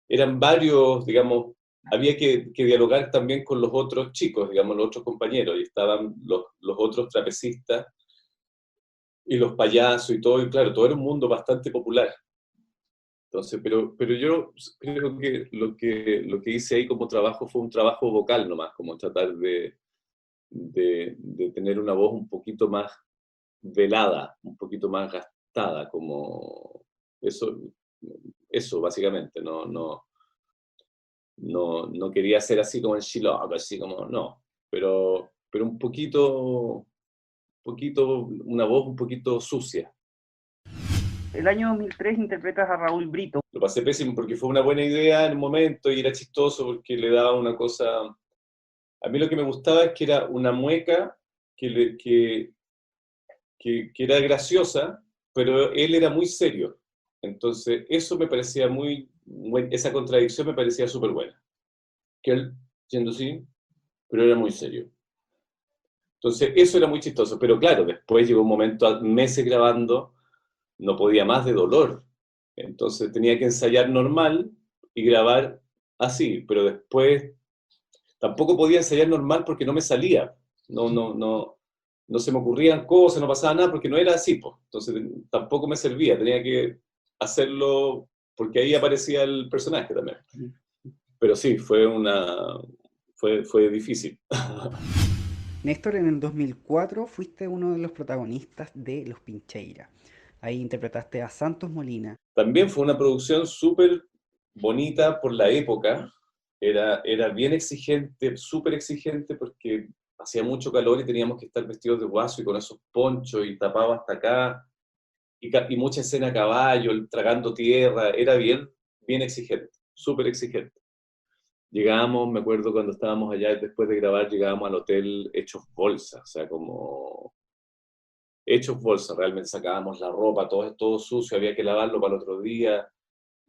Speaker 3: eran varios, digamos, había que dialogar también con los otros chicos, digamos, los otros compañeros, y estaban los otros trapecistas y los payasos y todo, y claro, todo era un mundo bastante popular. Entonces, pero yo creo que lo que hice ahí como trabajo fue un trabajo vocal nomás, como tratar de tener una voz un poquito más velada, un poquito más gastada, como eso básicamente, no quería ser así como en Shiloh, así como, no, pero un poquito, una voz un poquito sucia.
Speaker 4: El año 2003 interpretas a Raúl Brito.
Speaker 3: Lo pasé pésimo porque fue una buena idea en un momento y era chistoso porque le daba una cosa. A mí lo que me gustaba es que era una mueca que era graciosa, pero él era muy serio. Entonces, eso me parecía esa contradicción me parecía súper buena. Que él, siendo así, pero era muy serio. Entonces, eso era muy chistoso. Pero claro, después llegó un momento, meses grabando, no podía más de dolor. Entonces, tenía que ensayar normal y grabar así. Pero después, tampoco podía ensayar normal porque no me salía. No se me ocurrían cosas, no pasaba nada porque no era así, pues. Entonces, tampoco me servía. Tenía que hacerlo porque ahí aparecía el personaje también. Pero sí, fue difícil.
Speaker 5: Néstor, en el 2004 fuiste uno de los protagonistas de Los Pincheira. Ahí interpretaste a Santos Molina.
Speaker 3: También fue una producción súper bonita por la época. Era bien exigente, súper exigente, porque hacía mucho calor y teníamos que estar vestidos de guaso y con esos ponchos y tapados hasta acá. Y mucha escena a caballo, tragando tierra. Era bien exigente, súper exigente. Llegábamos, me acuerdo cuando estábamos allá, después de grabar, llegábamos al hotel hechos bolsa, o sea, como hechos bolsa, realmente sacábamos la ropa, todo sucio, había que lavarlo para el otro día,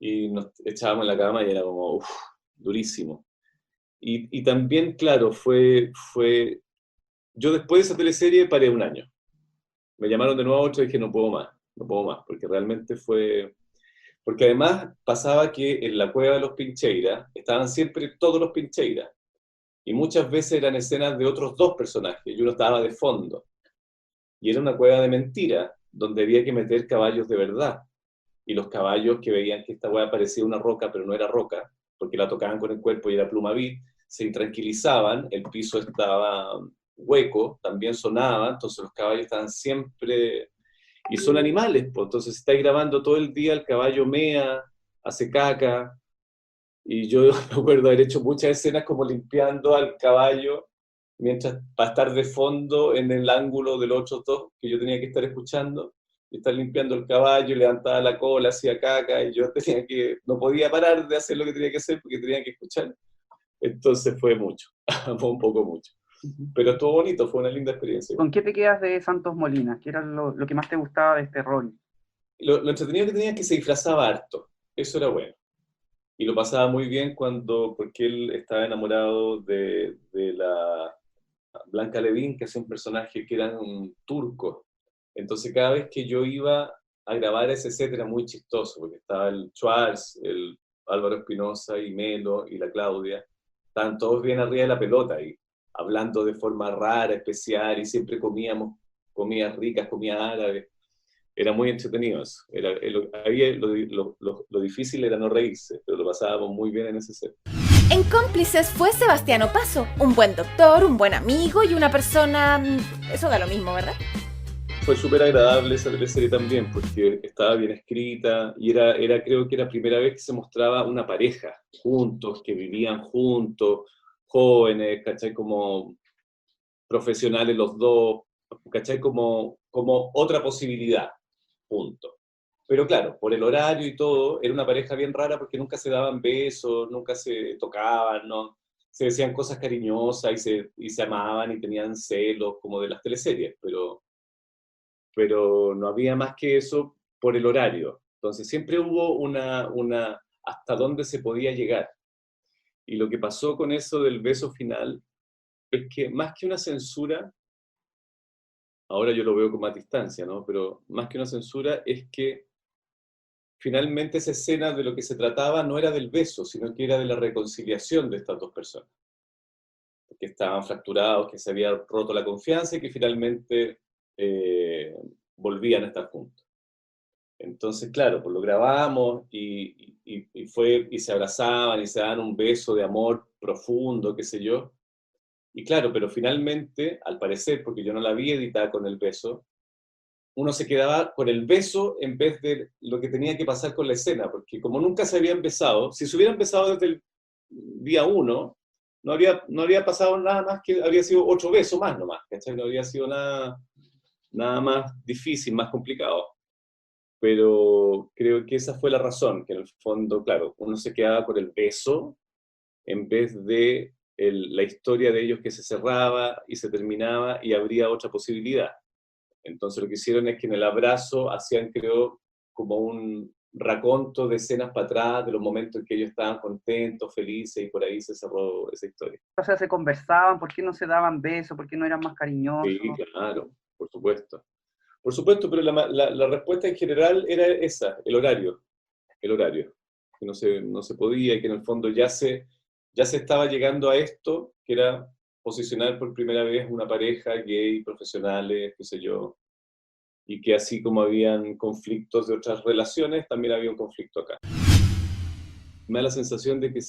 Speaker 3: y nos echábamos en la cama y era como, uff, durísimo. Y también, claro, yo después de esa teleserie paré un año. Me llamaron de nuevo otro y dije, no puedo más, porque realmente porque además pasaba que en la cueva de los Pincheira estaban siempre todos los Pincheira, y muchas veces eran escenas de otros dos personajes, y uno estaba de fondo. Y era una cueva de mentira, donde había que meter caballos de verdad. Y los caballos que veían que esta hueá parecía una roca, pero no era roca, porque la tocaban con el cuerpo y era plumavit, se intranquilizaban, el piso estaba hueco, también sonaba, entonces los caballos estaban siempre... Y son animales, pues, entonces si estáis grabando todo el día, el caballo mea, hace caca, y yo me acuerdo haber hecho muchas escenas como limpiando al caballo, mientras para estar de fondo en el ángulo de los otros dos, que yo tenía que estar escuchando, y estar limpiando el caballo, levantaba la cola, hacía caca, y yo no podía parar de hacer lo que tenía que hacer porque tenía que escuchar. Entonces fue mucho, fue un poco mucho. Pero estuvo bonito, fue una linda experiencia.
Speaker 4: ¿Con qué te quedas de Santos Molina? ¿Qué era lo que más te gustaba de este rol?
Speaker 3: Lo entretenido que tenía es que se disfrazaba harto, eso era bueno. Y lo pasaba muy bien porque él estaba enamorado de la Blanca Levin, que es un personaje que era un turco. Entonces cada vez que yo iba a grabar ese set era muy chistoso, porque estaba el Schwarz, el Álvaro Espinosa y Melo y la Claudia, estaban todos bien arriba de la pelota y hablando de forma rara, especial, y siempre comíamos comidas ricas, comida árabe. Era muy entretenido eso. Ahí lo difícil era no reírse, pero lo pasábamos muy bien en ese set.
Speaker 2: En Cómplices fue Sebastián Opaso, un buen doctor, un buen amigo y una persona... Eso da lo mismo, ¿verdad?
Speaker 3: Fue súper agradable esa teleserie también, porque estaba bien escrita y creo que era la primera vez que se mostraba una pareja juntos, que vivían juntos, jóvenes, ¿cachai? Como profesionales los dos, ¿cachai? Como otra posibilidad, punto. Pero claro, por el horario y todo, era una pareja bien rara porque nunca se daban besos, nunca se tocaban, ¿no? Se decían cosas cariñosas y se amaban y tenían celos como de las teleseries, pero no había más que eso por el horario. Entonces siempre hubo una hasta dónde se podía llegar. Y lo que pasó con eso del beso final es que más que una censura, ahora yo lo veo con más distancia, ¿no? Pero más que una censura es que finalmente esa escena de lo que se trataba no era del beso, sino que era de la reconciliación de estas dos personas. Que estaban fracturados, que se había roto la confianza y que finalmente volvían a estar juntos. Entonces, claro, pues lo grabamos y se abrazaban y se daban un beso de amor profundo, qué sé yo. Y claro, pero finalmente, al parecer, porque yo no la vi editada con el beso, uno se quedaba con el beso en vez de lo que tenía que pasar con la escena, porque como nunca se había empezado, si se hubiera empezado desde el día 1, no habría pasado nada más que habría sido otro beso más nomás, ¿cachai? No habría sido nada más difícil, más complicado. Pero creo que esa fue la razón, que en el fondo, claro, uno se quedaba con el beso en vez de la historia de ellos que se cerraba y se terminaba y habría otra posibilidad. Entonces lo que hicieron es que en el abrazo hacían, creo, como un raconto de escenas para atrás, de los momentos en que ellos estaban contentos, felices, y por ahí se cerró esa historia.
Speaker 4: O sea, se conversaban, ¿por qué no se daban besos? ¿Por qué no eran más cariñosos?
Speaker 3: Sí, claro, por supuesto. Por supuesto, pero la respuesta en general era esa, el horario, que no se podía y que en el fondo ya se estaba llegando a esto, que era posicionar por primera vez una pareja gay, profesionales, qué sé yo, y que así como habían conflictos de otras relaciones, también había un conflicto acá. Me da la sensación de que,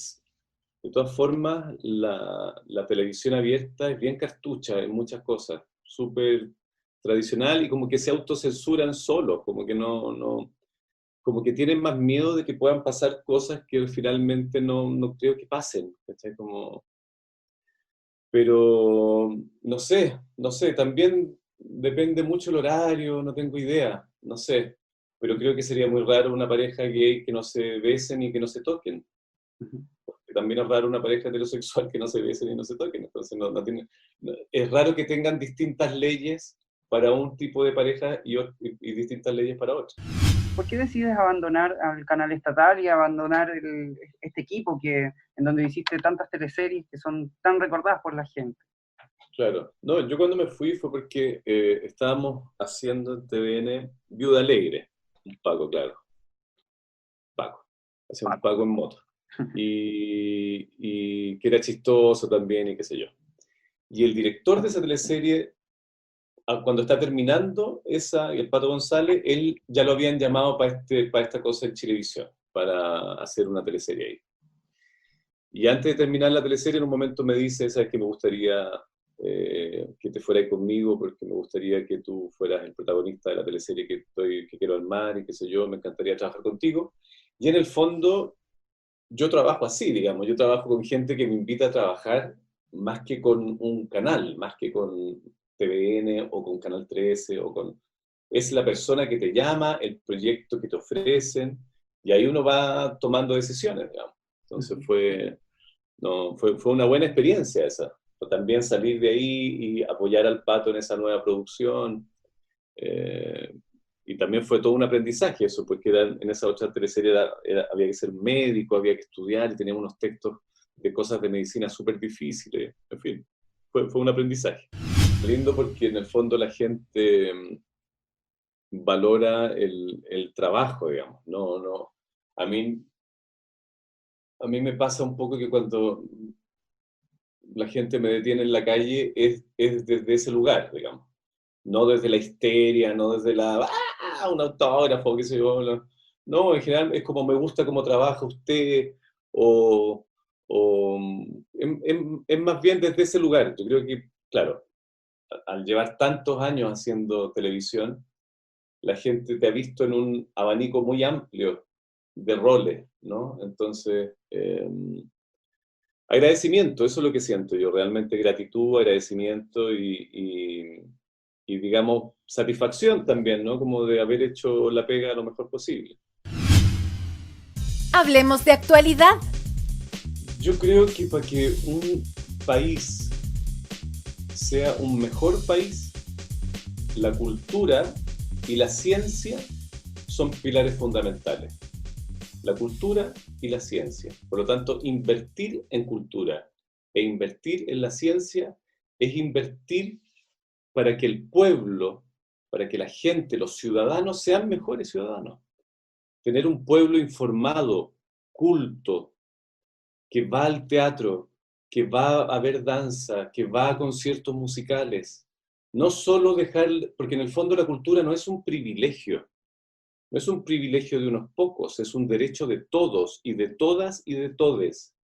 Speaker 3: de todas formas, la televisión abierta es bien cartucha en muchas cosas, súper tradicional, y como que se autocensuran solos, como que como que tienen más miedo de que puedan pasar cosas que finalmente no creo que pasen, ¿cachai? Pero no sé, también depende mucho el horario, no tengo idea, no sé, pero creo que sería muy raro una pareja gay que no se besen y que no se toquen. Porque también es raro una pareja heterosexual que no se besen y no se toquen, entonces es raro que tengan distintas leyes para un tipo de pareja y distintas leyes para otro.
Speaker 4: ¿Por qué decides abandonar al canal estatal y abandonar este equipo en donde hiciste tantas teleseries que son tan recordadas por la gente?
Speaker 3: Claro. No, yo cuando me fui fue porque estábamos haciendo en TVN Viuda Alegre, un Paco, claro. Paco. Hacía un Paco en moto. Y que era chistoso también y qué sé yo. Y el director de esa teleserie, cuando está terminando esa, el Pato González, él ya lo habían llamado para esta cosa en Chilevisión, para hacer una teleserie ahí. Y antes de terminar la teleserie, en un momento me dice, ¿sabes qué? Me gustaría que te fueras conmigo, porque me gustaría que tú fueras el protagonista de la teleserie que quiero armar y qué sé yo, me encantaría trabajar contigo. Y en el fondo, yo trabajo así, digamos, yo trabajo con gente que me invita a trabajar más que con un canal, más que con TVN o con Canal 13 Es la persona que te llama, el proyecto que te ofrecen, y ahí uno va tomando decisiones, digamos. Entonces fue una buena experiencia esa. También salir de ahí y apoyar al Pato en esa nueva producción. Y también fue todo un aprendizaje eso, porque en esa otra teleserie había que ser médico, había que estudiar, y teníamos unos textos de cosas de medicina súper difíciles. En fin, fue un aprendizaje. Lindo porque en el fondo la gente valora el trabajo, digamos. A mí me pasa un poco que cuando la gente me detiene en la calle es desde ese lugar, digamos. No desde la histeria, no desde un autógrafo, qué sé yo. No, en general es como me gusta cómo trabaja usted, o es más bien desde ese lugar. Yo creo que, claro, al llevar tantos años haciendo televisión, la gente te ha visto en un abanico muy amplio de roles, ¿no? Entonces, agradecimiento, eso es lo que siento yo, realmente gratitud, agradecimiento y digamos, satisfacción también, ¿no? Como de haber hecho la pega lo mejor posible.
Speaker 2: Hablemos de actualidad.
Speaker 3: Yo creo que para que un país sea un mejor país, la cultura y la ciencia son pilares fundamentales. La cultura y la ciencia. Por lo tanto, invertir en cultura e invertir en la ciencia es invertir para que el pueblo, para que la gente, los ciudadanos sean mejores ciudadanos. Tener un pueblo informado, culto, que va al teatro, que va a ver danza, que va a conciertos musicales. No solo porque en el fondo la cultura no es un privilegio. No es un privilegio de unos pocos, es un derecho de todos y de todas y de todes.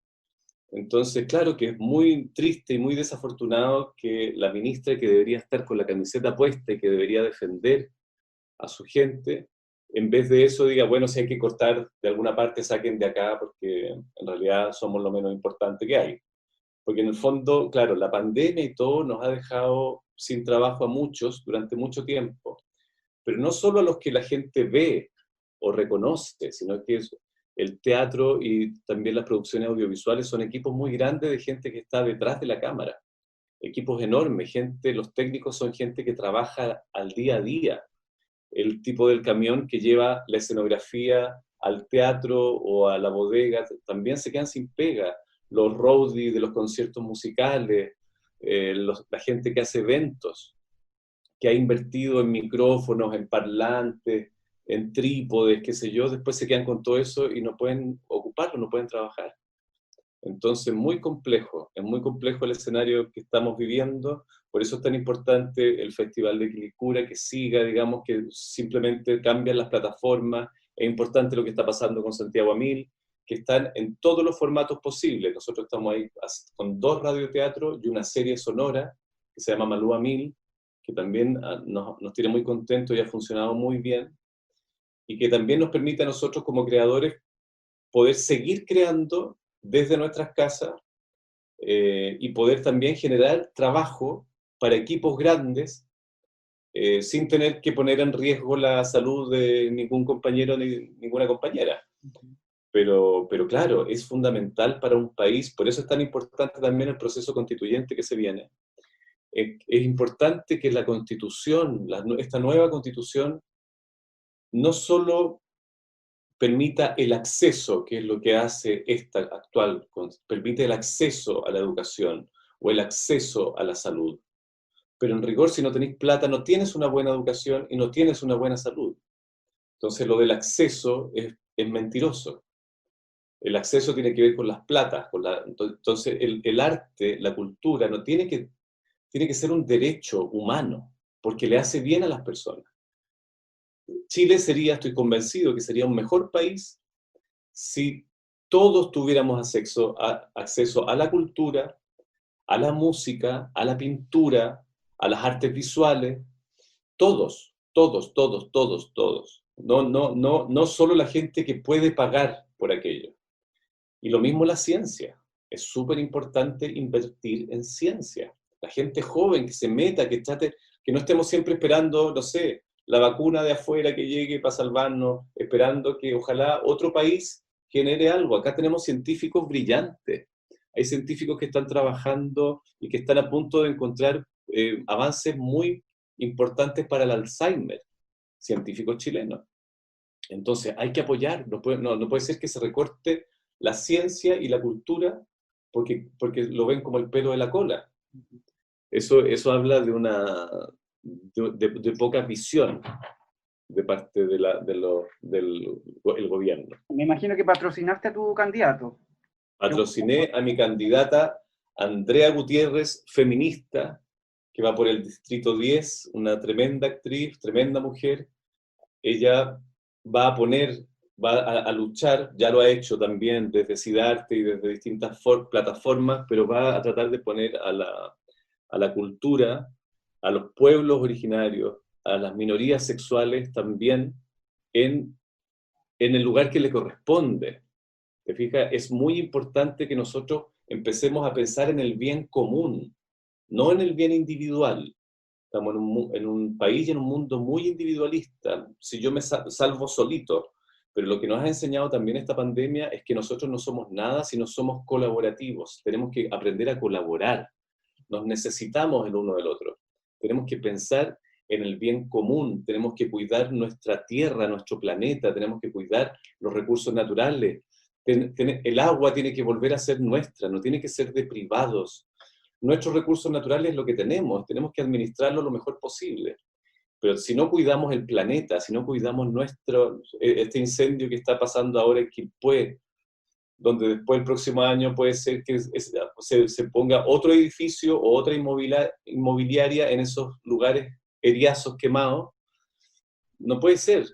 Speaker 3: Entonces, claro que es muy triste y muy desafortunado que la ministra, que debería estar con la camiseta puesta y que debería defender a su gente, en vez de eso diga, bueno, si hay que cortar de alguna parte, saquen de acá, porque en realidad somos lo menos importante que hay. Porque en el fondo, claro, la pandemia y todo nos ha dejado sin trabajo a muchos durante mucho tiempo. Pero no solo a los que la gente ve o reconoce, sino que el teatro y también las producciones audiovisuales son equipos muy grandes de gente que está detrás de la cámara, equipos enormes, los técnicos son gente que trabaja al día a día, el tipo del camión que lleva la escenografía al teatro o a la bodega, también se quedan sin pega, los roadies de los conciertos musicales, la gente que hace eventos, que ha invertido en micrófonos, en parlantes, en trípodes, qué sé yo, después se quedan con todo eso y no pueden ocuparlo, no pueden trabajar. Entonces, es muy complejo el escenario que estamos viviendo, por eso es tan importante el Festival de Quilicura, que siga, digamos, que simplemente cambian las plataformas, es importante lo que está pasando con Santiago a Mil, que están en todos los formatos posibles. Nosotros estamos ahí con 2 radioteatros y una serie sonora que se llama Malú a Mil, que también nos tiene muy contentos y ha funcionado muy bien, y que también nos permite a nosotros como creadores poder seguir creando desde nuestras casas y poder también generar trabajo para equipos grandes sin tener que poner en riesgo la salud de ningún compañero ni ninguna compañera. Pero claro, es fundamental para un país, por eso es tan importante también el proceso constituyente que se viene. Es importante que la Constitución, esta nueva Constitución, no solo permita el acceso, que es lo que hace esta actual, permite el acceso a la educación o el acceso a la salud. Pero en rigor, si no tenéis plata, no tienes una buena educación y no tienes una buena salud. Entonces, lo del acceso es mentiroso. El acceso tiene que ver con las platas. Entonces, el arte, la cultura, no tiene que ser un derecho humano, porque le hace bien a las personas. Chile estoy convencido que sería un mejor país si todos tuviéramos acceso a la cultura, a la música, a la pintura, a las artes visuales, todos. No solo la gente que puede pagar por aquello. Y lo mismo la ciencia. Es súper importante invertir en ciencia. La gente joven que se meta, que no estemos siempre esperando, no sé, la vacuna de afuera que llegue para salvarnos, esperando que ojalá otro país genere algo. Acá tenemos científicos brillantes. Hay científicos que están trabajando y que están a punto de encontrar avances muy importantes para el Alzheimer, científicos chilenos. Entonces hay que apoyar, no puede ser que se recorte la ciencia y la cultura porque lo ven como el pelo de la cola. Eso habla de poca visión de parte del gobierno.
Speaker 4: Me imagino que patrocinaste a tu candidato.
Speaker 3: Patrociné a mi candidata Andrea Gutiérrez, feminista, que va por el Distrito 10, una tremenda actriz, tremenda mujer. Ella va a luchar, ya lo ha hecho también desde Sidarte y desde distintas plataformas, pero va a tratar de poner a la cultura, a los pueblos originarios, a las minorías sexuales también en el lugar que le corresponde. ¿Te fijas? Es muy importante que nosotros empecemos a pensar en el bien común, no en el bien individual. Estamos en un país y en un mundo muy individualista. Si yo me salvo solito, pero lo que nos ha enseñado también esta pandemia es que nosotros no somos nada si no somos colaborativos. Tenemos que aprender a colaborar. Nos necesitamos el uno del otro. Tenemos que pensar en el bien común, tenemos que cuidar nuestra tierra, nuestro planeta, tenemos que cuidar los recursos naturales. El agua tiene que volver a ser nuestra, no tiene que ser de privados. Nuestros recursos naturales es lo que tenemos que administrarlo lo mejor posible. Pero si no cuidamos el planeta, si no cuidamos este incendio que está pasando ahora en Quilpué, donde después el próximo año puede ser que se ponga otro edificio o otra inmobiliaria en esos lugares heriazos quemados, no puede ser.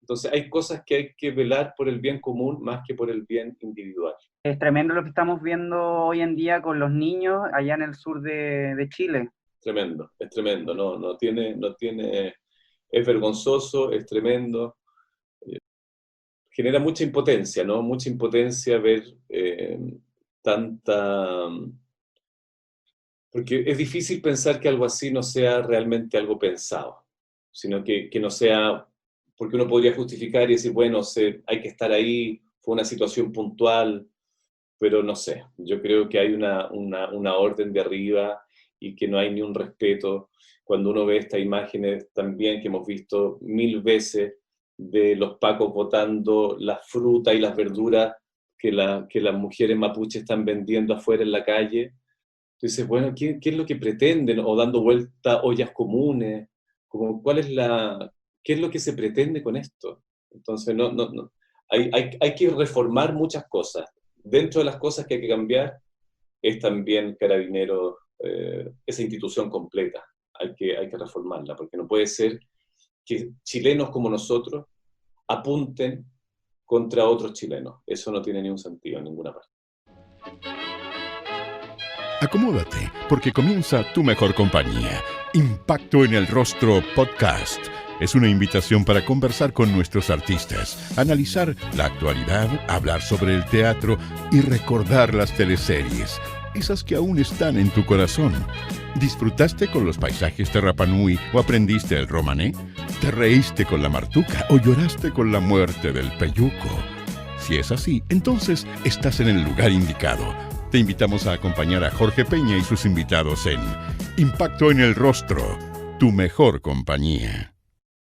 Speaker 3: Entonces hay cosas que hay que velar por el bien común más que por el bien individual.
Speaker 4: Es tremendo lo que estamos viendo hoy en día con los niños allá en el sur de Chile.
Speaker 3: Es tremendo, no tiene, es vergonzoso, es tremendo. Genera mucha impotencia, ¿no? Mucha impotencia ver tanta... Porque es difícil pensar que algo así no sea realmente algo pensado, sino que no sea porque uno podría justificar y decir, bueno, hay que estar ahí, fue una situación puntual, pero no sé, yo creo que hay una orden de arriba y que no hay ni un respeto. Cuando uno ve estas imágenes también que hemos visto 1000 veces de los pacos botando las frutas y las verduras que las mujeres mapuches están vendiendo afuera en la calle, entonces, bueno, ¿qué es lo que pretenden? O dando vuelta ollas comunes, como, ¿qué es lo que se pretende con esto? Entonces, no. Hay que reformar muchas cosas. Dentro de las cosas que hay que cambiar es también Carabineros, esa institución completa. Hay que reformarla, porque no puede ser que chilenos como nosotros apunten contra otros chilenos. Eso no tiene ningún sentido en ninguna parte.
Speaker 1: Acomódate, porque comienza Tu Mejor Compañía. Impacto en el Rostro Podcast. Es una invitación para conversar con nuestros artistas, analizar la actualidad, hablar sobre el teatro y recordar las teleseries, esas que aún están en tu corazón. ¿Disfrutaste con los paisajes de Rapa Nui o aprendiste el romané? ¿Te reíste con la martuca o lloraste con la muerte del peyuco? Si es así, entonces estás en el lugar indicado. Te invitamos a acompañar a Jorge Peña y sus invitados en Impacto en el Rostro, Tu Mejor Compañía.